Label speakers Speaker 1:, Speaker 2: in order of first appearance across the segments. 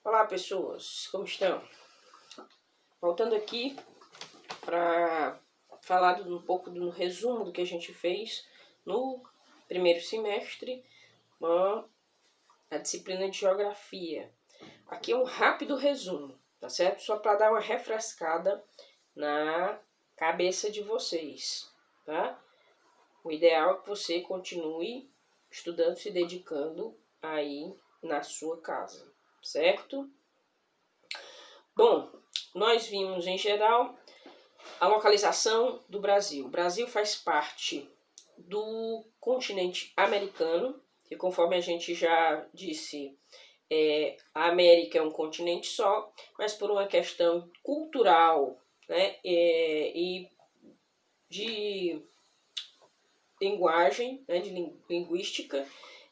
Speaker 1: Olá pessoas, como estão? Voltando aqui para falar um pouco do resumo do que a gente fez no primeiro semestre, a disciplina de Geografia. Aqui é um rápido resumo, tá certo? Só para dar uma refrescada na cabeça de vocês, tá? O ideal é que você continue estudando, se dedicando aí na sua casa, certo? Bom, nós vimos em geral a localização do Brasil. O Brasil faz parte do continente americano, que conforme a gente já disse, a América é um continente só, mas por uma questão cultural, né, e de linguagem, né, de linguística,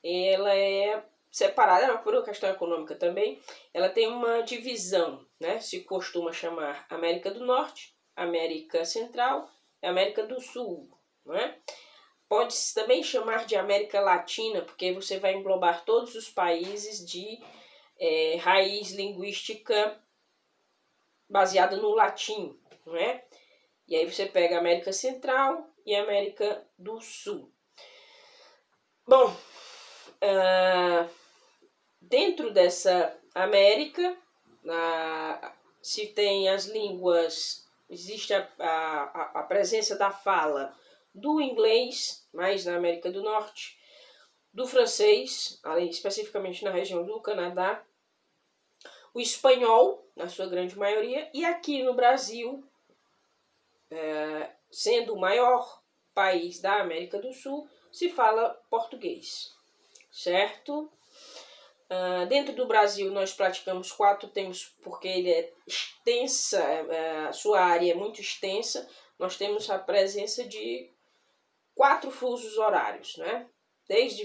Speaker 1: ela é separada, por uma questão econômica também, ela tem uma divisão, né, se costuma chamar América do Norte, América Central e América do Sul, né? Pode-se também chamar de América Latina, porque você vai englobar todos os países de raiz linguística baseada no latim, né? E aí você pega a América Central e a América do Sul. Bom, dentro dessa América, se tem as línguas, existe a presença da fala do inglês, mais na América do Norte, do francês, especificamente na região do Canadá, o espanhol, na sua grande maioria, e aqui no Brasil, sendo o maior país da América do Sul, se fala português, certo? Dentro do Brasil nós praticamos 4 tempos, porque ele é extensa, a sua área é muito extensa, nós temos a presença de 4 fusos horários, né? Desde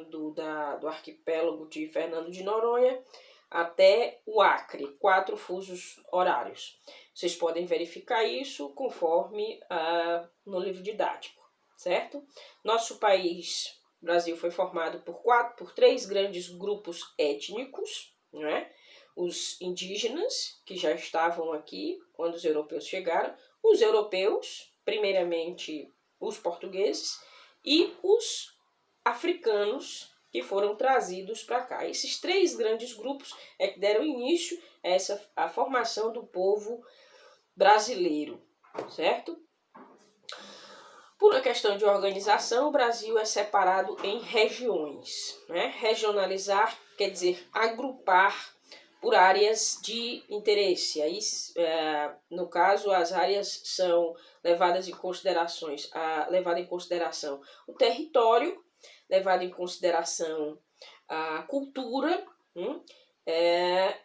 Speaker 1: do arquipélago de Fernando de Noronha até o Acre, 4 fusos horários. Vocês podem verificar isso conforme no livro didático, certo? Nosso país, o Brasil, foi formado por 3 grandes grupos étnicos, né? Os indígenas, que já estavam aqui quando os europeus chegaram, os europeus, primeiramente os portugueses, e os africanos que foram trazidos para cá. Esses 3 grandes grupos é que deram início a formação do povo brasileiro, certo? Por uma questão de organização, o Brasil é separado em regiões, né? Regionalizar quer dizer agrupar por áreas de interesse. Aí, no caso, as áreas são levadas em consideração o território, levado em consideração a cultura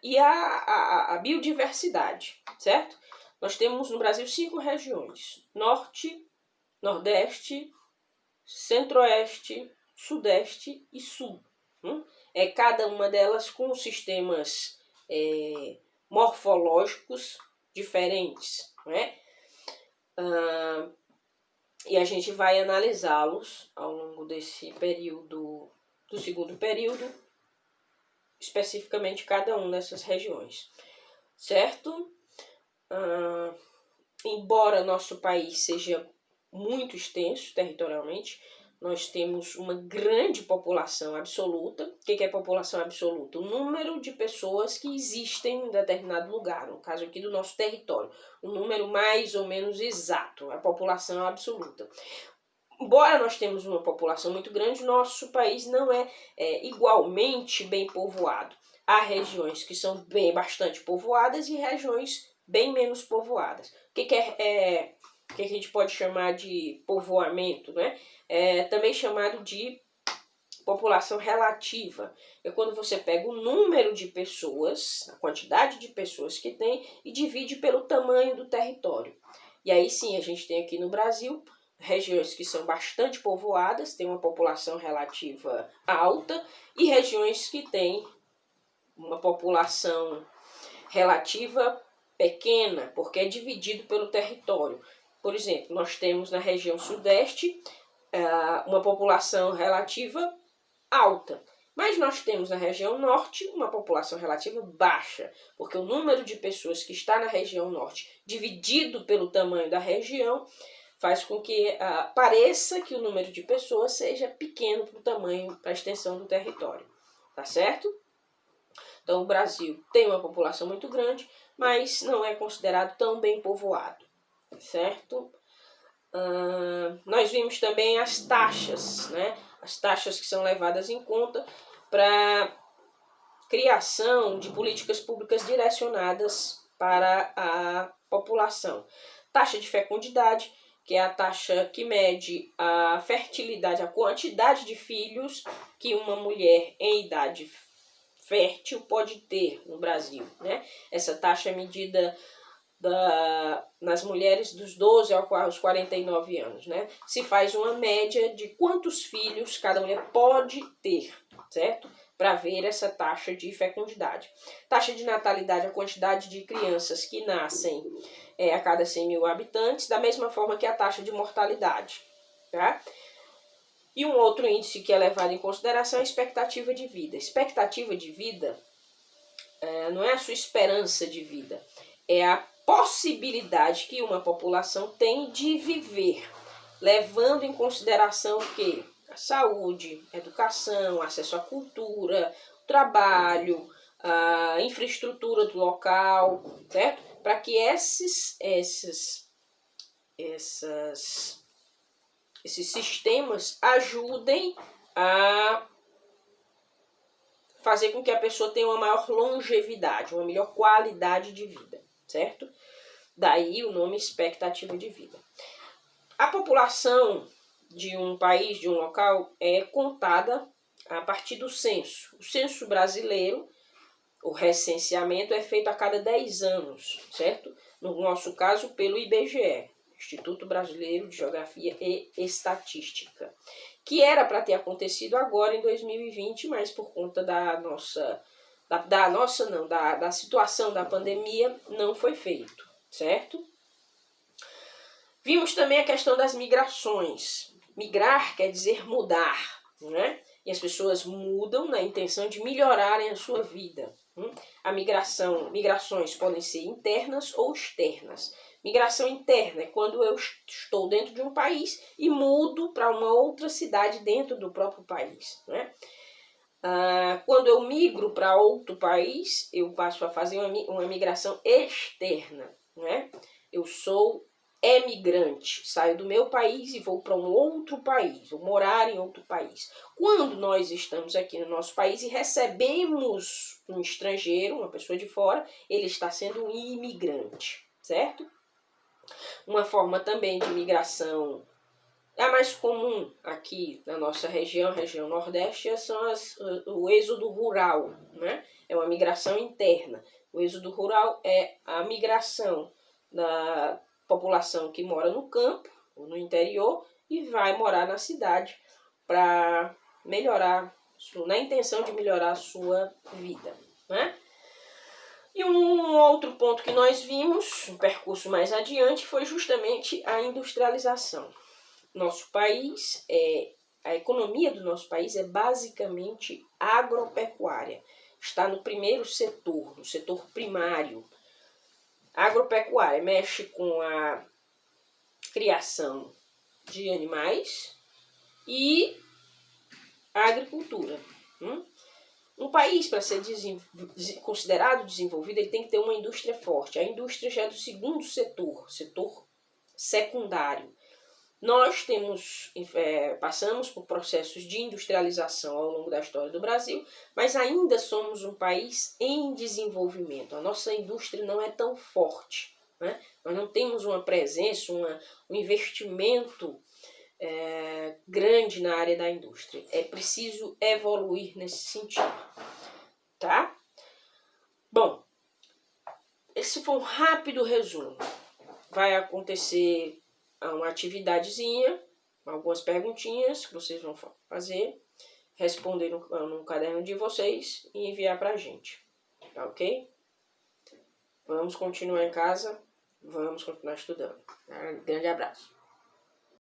Speaker 1: e a biodiversidade, certo? Nós temos no Brasil 5 regiões: Norte, Nordeste, Centro-Oeste, Sudeste e Sul. Cada uma delas com sistemas morfológicos diferentes, né? E a gente vai analisá-los ao longo desse período, do segundo período, especificamente cada uma dessas regiões, certo? Embora nosso país seja muito extenso territorialmente, nós temos uma grande população absoluta. O que é população absoluta? O número de pessoas que existem em determinado lugar, no caso aqui do nosso território. O número mais ou menos exato, a população absoluta. Embora nós temos uma população muito grande, nosso país não é igualmente bem povoado. Há regiões que são bastante povoadas e regiões bem menos povoadas. O que a gente pode chamar de povoamento, né? Também chamado de população relativa. É quando você pega o número de pessoas, a quantidade de pessoas que tem, e divide pelo tamanho do território. E aí sim, a gente tem aqui no Brasil regiões que são bastante povoadas, tem uma população relativa alta, e regiões que têm uma população relativa pequena, porque é dividido pelo território. Por exemplo, nós temos na região sudeste uma população relativa alta, Mas nós temos na região norte uma população relativa baixa, porque o número de pessoas que está na região norte, dividido pelo tamanho da região, faz com que pareça que o número de pessoas seja pequeno para o tamanho, para a extensão do território, tá certo? Então o Brasil tem uma população muito grande, mas não é considerado tão bem povoado, certo? Nós vimos também as taxas, né? As taxas que são levadas em conta para criação de políticas públicas direcionadas para a população. Taxa de fecundidade, que é a taxa que mede a fertilidade, a quantidade de filhos que uma mulher em idade fértil pode ter no Brasil, né? Essa taxa é medida nas mulheres dos 12 aos 49 anos, né? Se faz uma média de quantos filhos cada mulher pode ter, certo? Para ver essa taxa de fecundidade. Taxa de natalidade, a quantidade de crianças que nascem a cada 100 mil habitantes, da mesma forma que a taxa de mortalidade, tá? E um outro índice que é levado em consideração é a expectativa de vida. Expectativa de vida não é a sua esperança de vida, é a possibilidade que uma população tem de viver, levando em consideração o quê? A saúde, a educação, acesso à cultura, trabalho, a infraestrutura do local, certo? Para que esses sistemas ajudem a fazer com que a pessoa tenha uma maior longevidade, uma melhor qualidade de vida, certo? Daí o nome expectativa de vida. A população de um país, de um local, é contada a partir do censo. O censo brasileiro, o recenseamento, é feito a cada 10 anos, certo? No nosso caso, pelo IBGE, Instituto Brasileiro de Geografia e Estatística, que era para ter acontecido agora em 2020, mas por conta da situação da pandemia, não foi feito, certo? Vimos também a questão das migrações. Migrar quer dizer mudar, né? E as pessoas mudam na intenção de melhorarem a sua vida. Migrações podem ser internas ou externas. Migração interna é quando eu estou dentro de um país e mudo para uma outra cidade dentro do próprio país, né? Quando eu migro para outro país, eu passo a fazer uma migração externa, né? Eu sou emigrante, saio do meu país e vou para um outro país, vou morar em outro país. Quando nós estamos aqui no nosso país e recebemos um estrangeiro, uma pessoa de fora, ele está sendo um imigrante, certo? Uma forma também de migração, a mais comum aqui na nossa região Nordeste, são o êxodo rural, né? É uma migração interna. O êxodo rural é a migração da população que mora no campo, ou no interior, e vai morar na cidade para melhorar, na intenção de melhorar a sua vida, né? E um outro ponto que nós vimos, um percurso mais adiante, foi justamente a industrialização. Nosso país, a economia do nosso país é basicamente agropecuária. Está no primeiro setor, no setor primário. A agropecuária mexe com a criação de animais e a agricultura. Um país, para ser considerado desenvolvido, ele tem que ter uma indústria forte. A indústria já é do segundo setor secundário. Nós passamos por processos de industrialização ao longo da história do Brasil, mas ainda somos um país em desenvolvimento. A nossa indústria não é tão forte, né? Nós não temos uma presença, um investimento grande na área da indústria. É preciso evoluir nesse sentido, tá? Bom, esse foi um rápido resumo. Vai acontecer uma atividadezinha, algumas perguntinhas que vocês vão fazer, responder no caderno de vocês e enviar pra gente, tá ok? Vamos continuar em casa, vamos continuar estudando. Grande abraço.